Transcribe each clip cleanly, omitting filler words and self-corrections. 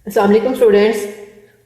अस्सलाम वालेकुम students.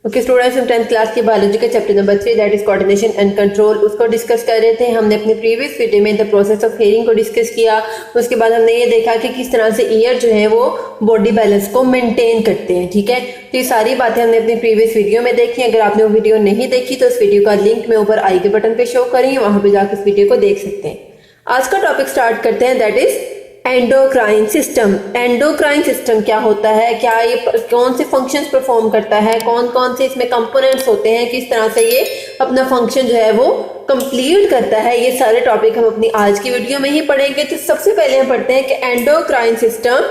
Okay students, हम 10th क्लास की बायोलॉजी का chapter number 3 that is coordination and control उसको डिस्कस कर रहे थे। हमने अपने प्रीवियस वीडियो में द प्रोसेस ऑफ हेयरिंग को डिस्कस किया। उसके बाद हमने ये देखा कि किस तरह से ईयर जो है वो बॉडी बैलेंस को मेंटेन करते हैं। ठीक है, तो ये सारी बातें हमने अपनी प्रीवियस वीडियो में देखी। अगर आपने वो वीडियो नहीं देखी तो उस वीडियो का लिंक मैं ऊपर आई के बटन पे शो करेंगे, वहां पे जाकर इस वीडियो को देख सकते हैं। आज का टॉपिक स्टार्ट करते हैं, that is endocrine system. Endocrine system क्या होता है, क्या ये कौन से फंक्शंस परफॉर्म करता है, कौन कौन से इसमें कंपोनेंट्स होते हैं, किस तरह से ये अपना फंक्शन जो है वो कंप्लीट करता है, ये सारे टॉपिक हम अपनी आज की वीडियो में ही पढ़ेंगे। तो सबसे पहले हम पढ़ते हैं कि एंडोक्राइन सिस्टम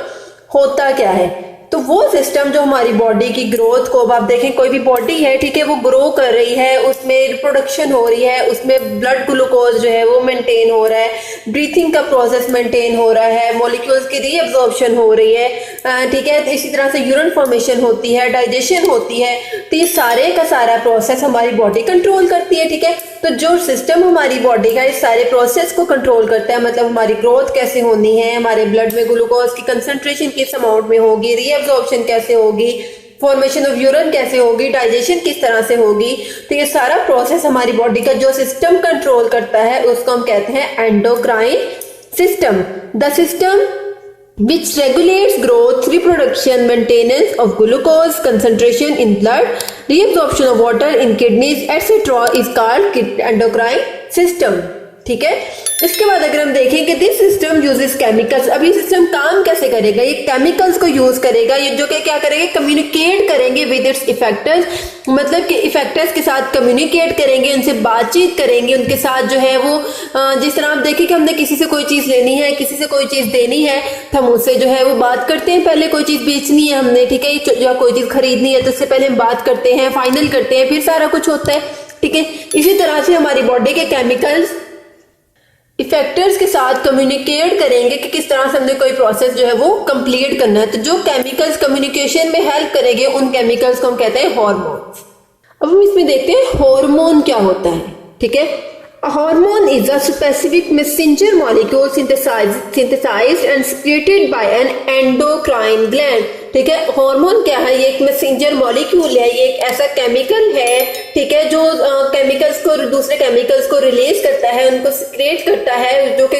होता क्या है। तो वो सिस्टम जो हमारी बॉडी की ग्रोथ को, अब आप देखें कोई भी बॉडी है, ठीक है, वो ग्रो कर रही है, उसमें रिप्रोडक्शन हो रही है, उसमें ब्लड ग्लूकोज जो है वो मेंटेन हो रहा है, ब्रीथिंग का प्रोसेस मेंटेन हो रहा है, मॉलिक्यूल्स की रीअब्जॉर्प्शन हो रही है, ठीक है, इसी तरह से यूरिन फॉर्मेशन होती है, डाइजेशन होती है। तो ये सारे का सारा प्रोसेस हमारी बॉडी कंट्रोल करती है। ठीक है, तो जो सिस्टम हमारी बॉडी का इस सारे प्रोसेस को कंट्रोल करता है, मतलब हमारी ग्रोथ कैसे होनी है, हमारे ब्लड में ग्लूकोज की कंसंट्रेशन किस अमाउंट में होगी, रीअब्जॉर्प्शन कैसे होगी, फॉर्मेशन ऑफ यूरिन कैसे होगी, डाइजेशन किस तरह से होगी, तो ये सारा प्रोसेस हमारी बॉडी का जो सिस्टम कंट्रोल करता है उसको हम कहते हैं endocrine system. The system which regulates growth, reproduction, maintenance of glucose concentration in blood, reabsorption of water in kidneys, etc. is called endocrine system। ठीक है, इसके बाद अगर हम देखें कि दिस सिस्टम यूजेस केमिकल्स। अब ये सिस्टम काम कैसे करेगा, ये केमिकल्स को यूज करेगा, ये जो कि क्या करेंगे, कम्युनिकेट करेंगे विद इट्स इफेक्टर्स, मतलब कि इफेक्टर्स के साथ कम्युनिकेट करेंगे, उनसे बातचीत करेंगे, उनके साथ जो है वो जिस तरह आप देखें कि हमने किसी से कोई चीज लेनी है, किसी से कोई चीज देनी है, तो हम उससे जो है वो बात करते हैं। पहले कोई चीज बेचनी है हमने, ठीक है, या कोई चीज खरीदनी है तो उससे पहले हम बात करते हैं, फाइनल करते हैं, फिर सारा कुछ होता है। ठीक है, इसी तरह से हमारी बॉडी के केमिकल्स इफेक्टर्स के साथ कम्युनिकेट करेंगे कि किस तरह से हमने कोई प्रोसेस जो है वो कंप्लीट करना है। तो जो केमिकल्स कम्युनिकेशन में हेल्प करेंगे उन केमिकल्स को हम कहते हैं हार्मोन्स। अब हम इसमें देखते हैं हार्मोन क्या होता है। ठीक है, a hormone is a specific messenger molecule synthesized and secreted by an endocrine gland। ठीक है, हार्मोन क्या है, ये एक मैसेंजर मॉलिक्यूल है, ये एक ऐसा केमिकल है, ठीक है, जो केमिकल्स को दूसरे केमिकल्स को रिलीज करता है, उनको सिक्रेट करता है, जो कि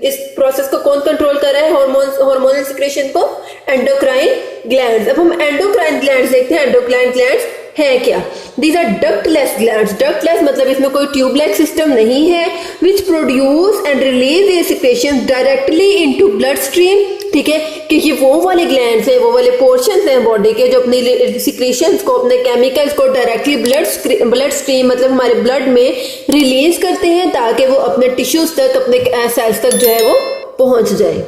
इस प्रोसेस को कौन कंट्रोल कर रहा है, हार्मोनल सिक्रेशन को, एंडोक्राइन ग्लैंड्स। अब हम एंडोक्राइन ग्लैंड्स देखते हैं। एंडोक्राइन ग्लैंड्स है क्या, these are ductless glands. Ductless मतलब इसमें कोई ट्यूबलाइक सिस्टम नहीं है, which produce and release the secretions directly into bloodstream. ठीक है, कि ये वो वाले ग्लैंड्स हैं, वो वाले पोर्शंस हैं बॉडी के जो अपनी सिक्रेशंस को, अपने केमिकल्स को डायरेक्टली ब्लड स्ट्रीम मतलब हमारे ब्लड में रिलीज करते हैं, ताकि वो अपने टिश्यूज तक, अपने सेल्स तक जो है वो पहुंच जाए।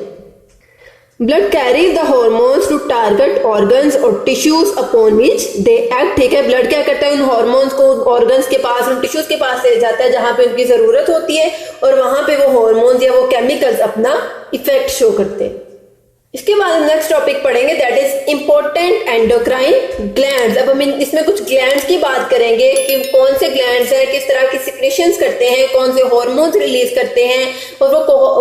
Blood carries the hormones to target organs or tissues upon which they act। ठीक है, ब्लड क्या करता है, उन हार्मोन्स को ऑर्गन्स के पास, उन टिश्यूज के पास ले जाता है जहां पे उनकी जरूरत होती है, और वहां पे वो हार्मोन्स या वो केमिकल्स अपना इफेक्ट शो करते हैं। इसके बाद हम नेक्स्ट टॉपिक पढ़ेंगे, that is important endocrine glands. अब हम इसमें कुछ ग्लैंड्स की बात करेंगे कि कौन से ग्लैंड्स हैं, किस तरह की सिक्रेशंस करते हैं, कौन से हार्मोन्स रिलीज करते हैं, और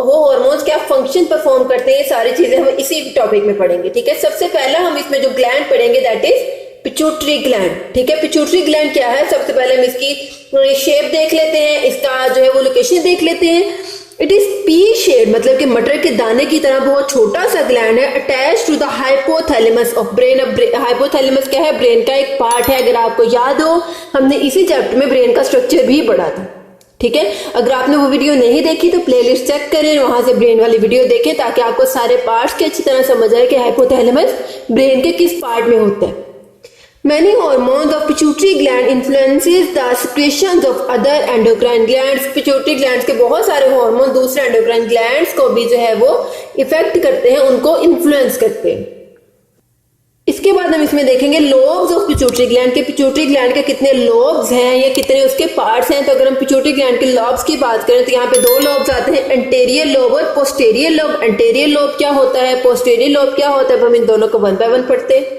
वो हार्मोन्स क्या फंक्शन परफॉर्म करते हैं, ये सारी चीजें हम इसी टॉपिक में पढ़ेंगे। ठीक है, सबसे पहला हम इसमें जो ग्लैंड पढ़ेंगे दैट इज पिट्यूटरी ग्लैंड। ठीक है, पिट्यूटरी ग्लैंड क्या है, सबसे पहले हम इसकी शेप देख लेते हैं, इसका जो है वो लोकेशन देख लेते हैं। इट इज पी शेड, मतलब कि मटर के दाने की तरह बहुत छोटा सा ग्लैंड है, attach to the hypothalamus of brain. अब हाइपोथैलेमस क्या है, ब्रेन का एक पार्ट है। अगर आपको याद हो, हमने इसी चैप्टर में ब्रेन का स्ट्रक्चर भी पढ़ा था। ठीक है, अगर आपने वो वीडियो नहीं देखी तो प्लेलिस्ट चेक करें, वहां से ब्रेन वाली वीडियो देखें, ताकि आपको सारे पार्ट्स की अच्छी तरह समझ आए कि हाइपोथैलेमस ब्रेन के किस पार्ट में होता है। Many hormones of pituitary gland influences the secretions of other endocrine glands। Pituitary glands के बहुत सारे हार्मोन दूसरे एंडोक्राइन ग्लैंड्स को भी जो है वो इफेक्ट करते हैं, उनको इन्फ्लुएंस करते हैं। इसके बाद हम इसमें देखेंगे लोब्स ऑफ पिट्यूटरी ग्लैंड के, पिट्यूटरी ग्लैंड के कितने लोब्स हैं या कितने उसके पार्ट्स हैं। तो अगर हम पिट्यूटरी ग्लैंड के लोब्स की बात करें तो यहाँ पे दो लोब्स आते हैं, एंटेरियर लोब और पोस्टेरियर लोब। एंटेरियर लोब क्या होता है, पोस्टेरियर लोब क्या होता है, हम इन दोनों को 1 बाय 1 पढ़ते हैं।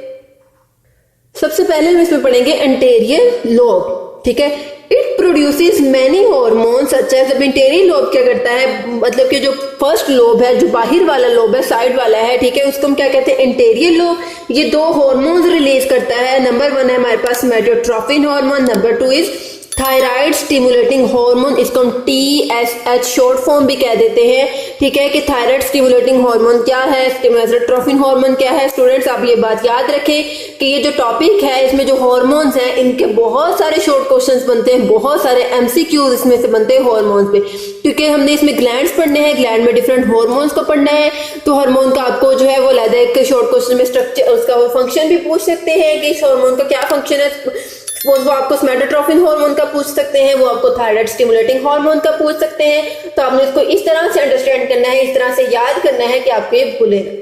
सबसे पहले हम इसमें पढ़ेंगे एंटेरियर लोब। ठीक है, it produces many hormones such as. अब एंटेरियर लोब क्या करता है, मतलब कि जो फर्स्ट लोब है, जो बाहर वाला लोब है, साइड वाला है, ठीक है, उसको हम क्या कहते हैं, एंटेरियर लोब। ये दो हॉर्मोन्स रिलीज करता है। नंबर 1 है हमारे पास somatotropin hormone, number 2 is thyroid stimulating hormone, इसको हम TSH शॉर्ट फॉर्म भी कह देते हैं। ठीक है कि थायराइड स्टिमुलेटिंग हार्मोन क्या है, सोमैटोट्रोपिन हार्मोन क्या है। स्टूडेंट्स आप ये बात याद रखें कि ये जो टॉपिक है इसमें जो हार्मोन्स हैं इनके बहुत सारे शॉर्ट क्वेश्चंस बनते हैं, बहुत सारे MCQs इसमें से बनते हैं हार्मोन्स पे, क्योंकि हमने इसमें ग्लैंड्स पढ़ने हैं, ग्लैंड में डिफरेंट हार्मोन्स को पढ़ना है। तो हार्मोन का आपको जो है वो अलग एक शॉर्ट क्वेश्चन में स्ट्रक्चर उसका वो फंक्शन भी पूछ सकते हैं कि इस हार्मोन का क्या फंक्शन है। वो आपको सोमैटोट्रोपिन हार्मोन का पूछ सकते हैं, वो आपको थायराइड स्टिमुलेटिंग हार्मोन का पूछ सकते हैं। तो आपने इसको इस तरह से अंडरस्टैंड करना है, इस तरह से याद करना है कि आपको ये भूले ना।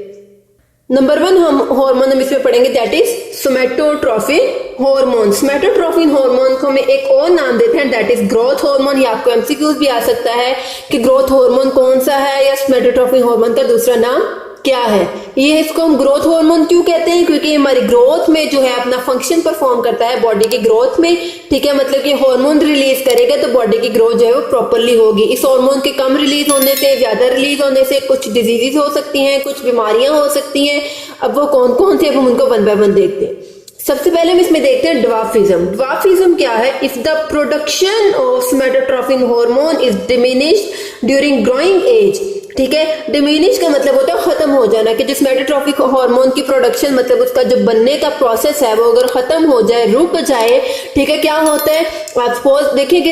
नंबर 1 हम इसमें पढ़ेंगे दैट इज सोमैटोट्रोपिन हार्मोन। सोमैटोट्रोपिन हार्मोन को हम एक और नाम देते हैं दैट इज ग्रोथ हार्मोन। या आपको MCQs भी आ सकता है कि ग्रोथ हार्मोन कौन सा है या सोमैटोट्रोपिन हार्मोन का दूसरा नाम क्या है। ये इसको हम ग्रोथ हार्मोन क्यों कहते हैं, क्योंकि हमारी ग्रोथ में जो है अपना फंक्शन परफॉर्म करता है बॉडी की ग्रोथ में। ठीक है, मतलब कि हार्मोन रिलीज करेगा तो बॉडी की ग्रोथ जो है वो प्रॉपरली होगी। इस हार्मोन के कम रिलीज होने से, ज्यादा रिलीज होने से कुछ डिजीजेस हो सकती हैं, कुछ बीमारियां हो सकती हैं। अब वो कौन कौन से, अब हम उनको 1 बाय 1 देखते हैं। सबसे पहले हम इसमें देखते हैं ड्वार्फिज्म। ड्वार्फिज्म क्या है? If the production of somatotropin hormone is diminished during growing age. ठीक है, डिमिनिश का मतलब होता है खत्म हो जाना, कि जो सोमैटोट्रोपिन हार्मोन की प्रोडक्शन मतलब उसका जो बनने का प्रोसेस है वो अगर खत्म हो जाए, रुक जाए। ठीक है, क्या होता है आप सपोज देखिए कि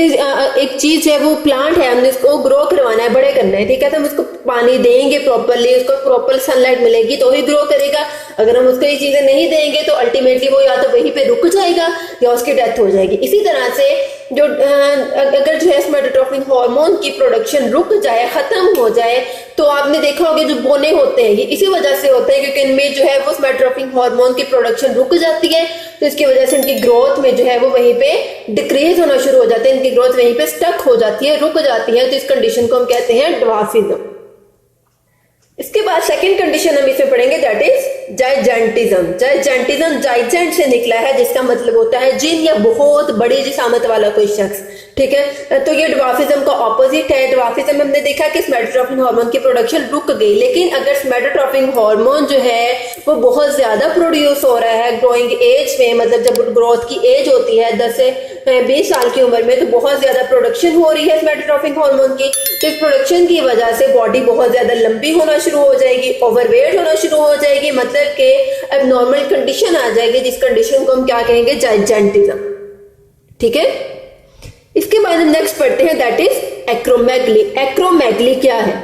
एक चीज है वो प्लांट है, हमने उसको ग्रो करवाना है, बड़े करना है। ठीक है, तो हम उसको पानी देंगे प्रॉपरली, उसको प्रॉपर सनलाइट मिलेगी तो ही ग्रो करेगा। अगर हम उसको ये चीजें नहीं देंगे तो अल्टीमेटली वो या तो वहीं पे रुक जाएगा या उसकी डेथ हो जाएगी। इसी तरह से जो अगर जो है सोमैटोट्रोपिन हार्मोन की प्रोडक्शन रुक जाए, खत्म हो जाए, तो आपने देखा होगा जो बोने होते हैं ये इसी वजह से होते हैं, क्योंकि इनमें जो है वो सोमैटोट्रोपिन हार्मोन की प्रोडक्शन रुक जाती है। तो इसकी वजह से इनकी ग्रोथ में जो है वो वहीं पे डिक्रीज होना शुरू हो जाते हैं, इनकी ग्रोथ वहीं पे स्टक हो जाती है, रुक जाती है। तो इस कंडीशन को हम कहते हैं ड्वार्फिज्म। इसके बाद सेकंड कंडीशन हम इसे पढ़ेंगे दैट इज जाइजेंटिज्म। जाइजेंटिज्म जाइजेंट से निकला है, जिसका मतलब होता है जिन या बहुत बड़ी जिसामत वाला कोई शख्स। ठीक है, तो ये ड्वार्फिज्म का ऑपोजिट है। ड्वार्फिज्म हमने देखा कि सोमैटोट्रोपिन हार्मोन की प्रोडक्शन रुक गई, लेकिन अगर सोमैटोट्रोपिन हार्मोन जो है वो बहुत ज्यादा प्रोड्यूस हो रहा है ग्रोइंग एज में, मतलब जब ग्रोथ की एज होती है 10 से 20 साल की उम्र में, तो बहुत ज्यादा प्रोडक्शन हो रही है सोमैटोट्रोपिन हार्मोन की। तो इस प्रोडक्शन की वजह से बॉडी बहुत ज्यादा लंबी होना शुरू हो जाएगी, ओवरवेट होना शुरू हो जाएगी, मतलब कि अब नॉर्मल कंडीशन आ जाएगी, जिस कंडीशन को हम क्या कहेंगे जाइजेंटिज्म। ठीक है, इसके बाद हम नेक्स्ट पढ़ते हैं दैट इज एक्रोमेगली। एक्रोमेगली क्या है?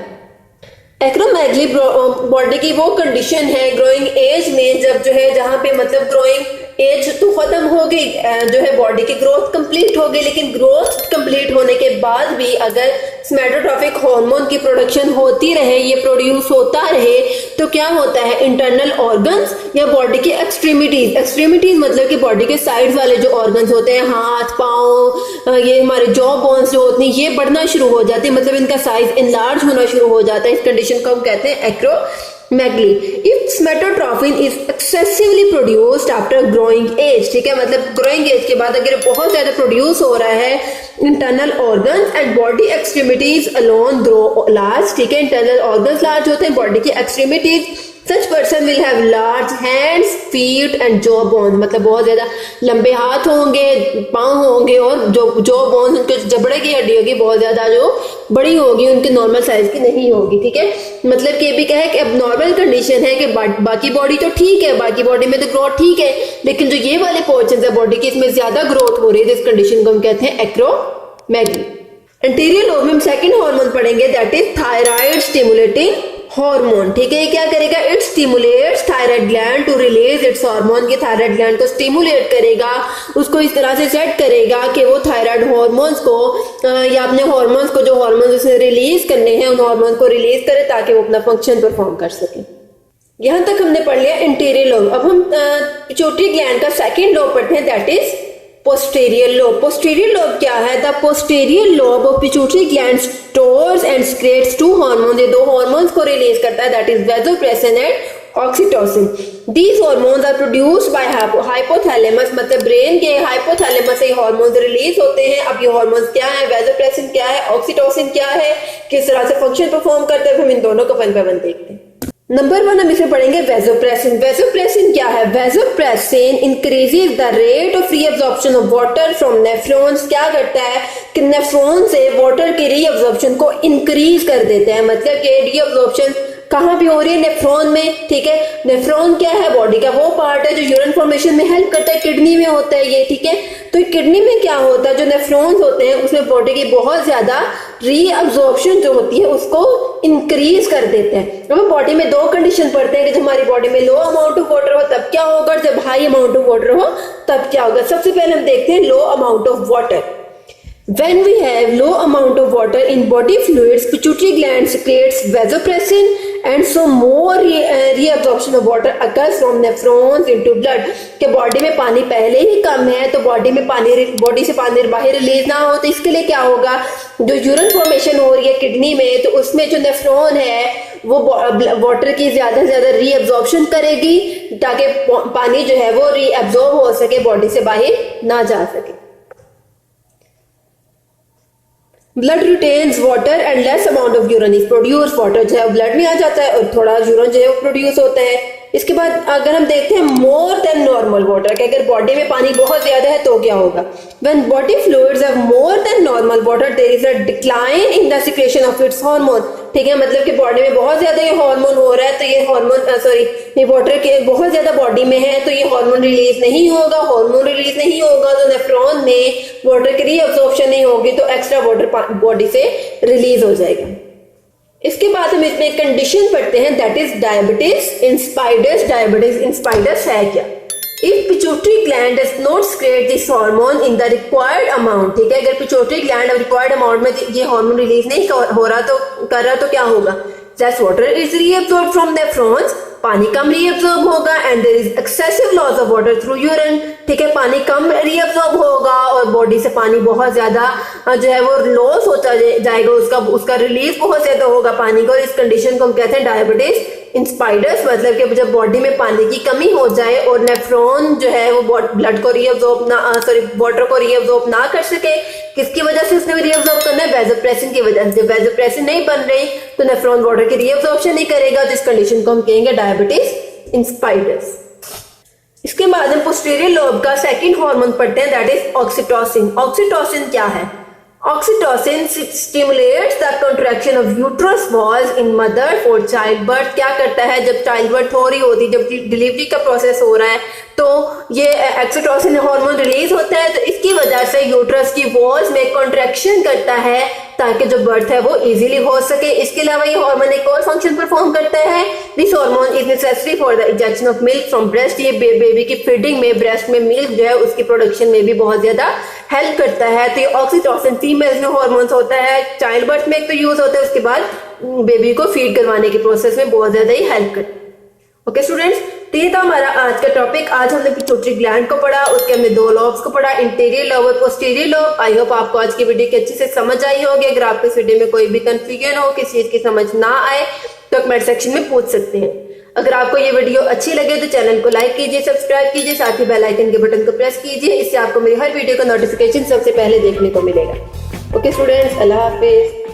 एक्रोमेगली बॉडी की वो कंडीशन है ग्रोइंग एज में, जब जो है जहां पे मतलब ग्रोइंग एज तो खत्म हो गई, जो है बॉडी की ग्रोथ कंप्लीट हो गई, लेकिन ग्रोथ कंप्लीट होने के बाद भी अगर सोमैटोट्रोपिक हार्मोन की प्रोडक्शन होती रहे, ये प्रोड्यूस होता रहे, तो क्या होता है इंटरनल ऑर्गन्स या बॉडी की एक्सट्रीमिटीज मतलब कि बॉडी के साइड वाले जो ऑर्गन्स होते हैं, हाथ पाँव, ये हमारे जॉ बोन्स जो होते हैं, ये बढ़ना शुरू हो जाते हैं, मतलब इनका साइज इनलार्ज होना शुरू हो जाता है। इस कंडीशन को हम कहते हैं acromegaly. If somatotropin is excessively produced after growing age. ठीक है, मतलब ग्रोइंग एज के बाद अगर बहुत ज्यादा प्रोड्यूस हो रहा है, internal organs and body extremities alone grow large. ठीक है, इंटरनल ऑर्गन्स लार्ज होते हैं, बॉडी की extremities. Such person will have large hands, feet and jaw bones, मतलब बहुत ज्यादा लंबे हाथ होंगे, पाँव होंगे, और जो जॉ बोन्स उनके जबड़े की हड्डी होगी बहुत ज्यादा जो बड़ी होगी, उनके नॉर्मल साइज की नहीं होगी। ठीक है, मतलब कि ये भी कहे कि अब नॉर्मल कंडीशन है कि बाकी बॉडी तो ठीक है, बाकी बॉडी में तो ग्रोथ ठीक है, लेकिन जो ये वाले पोर्शन है बॉडी के इसमें ज्यादा ग्रोथ हो रही है, इस कंडीशन को हम कहते हैं एक्रोमेगली। एंटीरियर लोब में हम सेकंड हार्मोन पढ़ेंगे that is thyroid stimulating hormone. ठीक है, क्या करेगा? It stimulates thyroid gland to release its hormone. के थायराइड ग्लैंड को स्टिमुलेट करेगा, उसको इस तरह से सेट करेगा कि वो थायराइड हार्मोन्स को या अपने हार्मोन्स को, जो हार्मोन्स उसे रिलीज करने हैं, उन हार्मोन को रिलीज करे ताकि वो अपना फंक्शन परफॉर्म कर सके। यहां तक हमने पढ़ लिया इंटीरियर लोब। अब हम पिट्यूटरी ग्लैंड का सेकंड लोब पढ़ते हैं that is posterior lobe. Posterior lobe क्या है? The posterior lobe of pituitary gland stores and secretes two hormones. ये दो हार्मोन्स को रिलीज करता है that is vasopressin and oxytocin. These hormones are produced by hypothalamus, मतलब ब्रेन के hypothalamus से हार्मोन्स रिलीज होते हैं। अब ये हार्मोन्स क्या है, वैसोप्रेसिन क्या है, ऑक्सीटोसिन क्या है, किस तरह से फंक्शन परफॉर्म करते हैं, हम इन दोनों को वन बाय वन देखते हैं। नंबर 1 हम इसमें पढ़ेंगे वेसोप्रेसिन। वेसोप्रेसिन क्या है? Vasopressin increases the rate of reabsorption of water from nephrons. क्या करता है कि नेफ्रॉन से वाटर के रीअब्जॉर्प्शन को इंक्रीज कर देता है। मतलब कि रीअब्जॉर्प्शन कहाँ पे हो रही है? नेफ्रॉन में। ठीक है, नेफ्रॉन क्या है? बॉडी का वो पार्ट है जो यूरिन फॉर्मेशन में हेल्प करता है। किडनी में होता है ये। ठीक है, तो किडनी में क्या होता है, जो नेफ्रॉन्स होते हैं उसमें बॉडी की बहुत ज्यादा रीअब्जॉर्प्शन जो होती है उसको इंक्रीज कर देते हैं। अब बॉडी में दो कंडीशन पड़ते हैं कि जब हमारी बॉडी में लो अमाउंट ऑफ वाटर हो तब क्या होगा, जब हाई अमाउंट ऑफ वाटर हो तब क्या होगा। सबसे पहले हम देखते हैं लो amount of water. When we have low amount of water in body fluids, pituitary gland secretes vasopressin, and so more reabsorption of water occurs from nephrons into blood. कि बॉडी में पानी पहले ही कम है तो बॉडी से पानी बाहर रिलीज ना हो, तो इसके लिए क्या होगा, जो यूरिन फॉर्मेशन हो रही है किडनी में तो उसमें जो नेफ्रॉन है वो वाटर की ज्यादा से ज्यादा रीअब्जॉर्प्शन करेगी ताकि पानी जो है वो रीअब्जॉर्ब हो सके, बॉडी से बाहर ना जा सके। Blood retains water and less amount of urine is produce. Water जो है ब्लड में आ जाता है और थोड़ा यूरिन जो है वो प्रोड्यूस होता है। इसके बाद अगर हम देखते हैं मोर देन नॉर्मल वाटर, कि अगर बॉडी में पानी बहुत ज्यादा है तो क्या होगा। When body fluids have more than normal water there is a decline in the secretion of its hormone. ठीक है, मतलब कि बॉडी में बहुत ज्यादा ये हार्मोन हो रहा है तो ये हार्मोन ये वाटर के बहुत ज्यादा बॉडी में है तो ये हार्मोन रिलीज नहीं होगा। हार्मोन रिलीज नहीं होगा तो नेफ्रॉन में वाटर की रीअब्जॉर्प्शन नहीं होगी तो एक्स्ट्रा वाटर बॉडी से रिलीज हो जाएगा। इसके बाद हम इसमें कंडीशन पढ़ते हैं दैट इज डायबिटीज इंस्पाइडस। डायबिटीज इंस्पाइडस है क्या? If pituitary gland does not secrete this hormone in the required amount, ठीक है, अगर पिट्यूटरी ग्लैंड रिक्वायर्ड अमाउंट में ये हार्मोन रिलीज नहीं हो रहा तो क्या होगा, that water is reabsorbed from nephrons, पानी कम रीअब्सॉर्ब होगा and there is excessive loss of water through urine. ठीक है, पानी कम रीअब्सॉर्ब होगा और बॉडी से पानी बहुत ज्यादा जो है वो लॉस होता जाएगा, उसका रिलीज बहुत ज्यादा होगा पानी का, और इस कंडीशन को हम कहते हैं डायबिटीज इंस्पाइडस। मतलब कि जब बॉडी में पानी की कमी हो जाए और नेफ्रॉन जो है वो ब्लड को वाटर को रीअब्सॉर्ब ना कर सके, किसकी वजह से उसने रीअब्सॉर्ब करना है? वेसोप्रेसिन की वजह से। जब वेसोप्रेसिन नहीं बन रही तो नेफ्रॉन वाटर की रीअब्सॉर्प्शन नहीं करेगा, तो इस कंडीशन को हम कहेंगे डायबिटीज इंस्पाइडस। इसके बाद हम पोस्टीरियर लोब का सेकंड हार्मोन पढ़ते हैं दैट इज ऑक्सीटोसिन। ऑक्सीटोसिन क्या है? Oxytocin stimulates the contraction of uterus walls in mother for child birth. क्या करता है, जब चाइल्ड बर्थ हो रही होती है, जब डिलीवरी का प्रोसेस हो रहा है तो ये ऑक्सीटोसिन हार्मोन रिलीज होता है, तो इसकी वजह से यूट्रस की वॉल्स में कंट्रैक्शन करता है ताकि जो बर्थ है वो इजीली हो सके। इसके अलावा ये हार्मोन एक और फंक्शन परफॉर्म करता है, this hormone is necessary for the injection of milk from breast. ये बेबी की फीडिंग में ब्रेस्ट में मिल्क जो है उसकी प्रोडक्शन में भी बहुत ज्यादा हेल्प करता है। तो ये ऑक्सीटोसिन फीमेल में हार्मोन्स होता है, चाइल्ड बर्थ में एक तो यूज होता है, उसके बाद बेबी को फीड करवाने के प्रोसेस में बहुत ज्यादा ही हेल्प करता है। ओके स्टूडेंट्स, तो ये था हमारा आज का टॉपिक। आज हमने पिट्यूटरी ग्लैंड को पढ़ा, उसके हमने दो लॉब्स को पढ़ा, इंटीरियर लोब और पोस्टीरियर लोब। आई होप आपको आज की वीडियो की अच्छे से समझ आई होगी। अगर आपको इस वीडियो में कोई भी कंफ्यूजन हो, किसी चीज की समझ ना आए तो कमेंट सेक्शन में पूछ सकते हैं। अगर आपको ये वीडियो अच्छी लगे तो चैनल को लाइक कीजिए, सब्सक्राइब कीजिए, साथ ही बेल आइकन के बटन को प्रेस कीजिए। इससे आपको मेरी हर वीडियो का नोटिफिकेशन सबसे पहले देखने को मिलेगा। ओके स्टूडेंट्स, अल्लाह हाफिज।